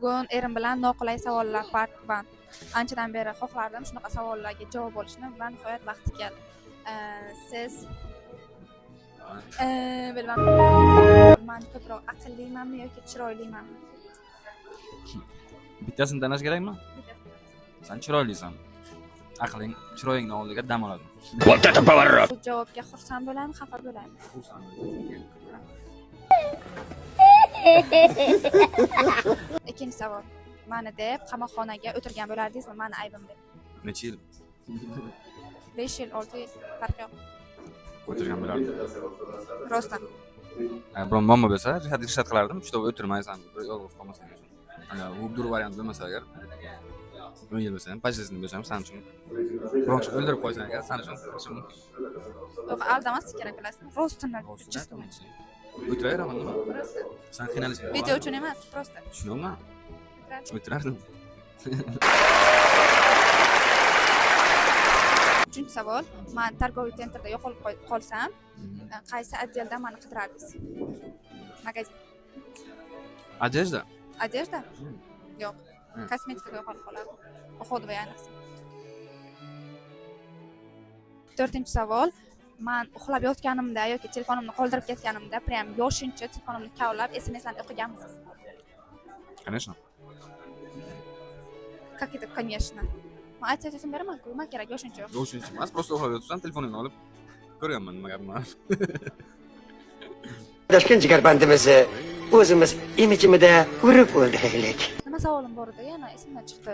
Bugun erim bilan noqulay savollar part 1. Anchadan beri xohlardim shunaqa savollarga javob olishni va nihoyat vaqti keldi. Siz bilmadim. Men ko'proq aqllimanmi yoki chiroylimanmi? Bittasini tanash kerakmi? Sen chiroylisan. Aqling chiroyingning oldiga dam oladi. Bu javobga xursand bo'laymi, xafa bo'laymi? Ikkinchi savol. Mani deb qamoqxonaga o'tirgan bo'lardingizmi, mani aybim deb? Necha yil 5 yil, 6 yil farq yo'q. o'tirgan bo'lardim? Rostdan. Biron muammo bo'lsa, rishad qilardim, shu yerda o'tirmaysan, yolg'iz qolmasdan uchun. Ana, bu bir variant bo'lmasa agar 10 yil bo'lsa ham, pajrisini bo'lsam, sen uchun biroq o'ldirib qo'ysan agar, sen uchun qilishim mumkin. Yo'q, aldamaslik kerak bilasizmi? Rostdan. O'tiraveraman nima? Sen qiynalishing. Video uchun emas, prosta. Tushunamman. O'tirardim. Uchinchi savol. Men targoviy sentrda yo'qolib qolsam, qaysi отделdan meni qidirardingiz? Magazin. Одежда? Одежда? Yo'q. Kosmetikada yo'qolib qolardim. Uxodi va ayniqsa. To'rtinchi savol. Men uxlab yotganimda yoki telefonimni qoldirib ketganimda, prям yoshincha telefonimni kavlab SMS-larni o'qiganmisiz? Конечно. Как это, конечно? Men aytsa beraman-ku, nima kerak yoshincha yo'q. Yoshincha emas, просто uxlab yotsan, telefoningni olib ko'rganman nima gapni. Toshkent jigarbandimizni o'zimiz imijimida urib o'ldiraylik. Nima savolim bor edi, yana esimdan chiqdi.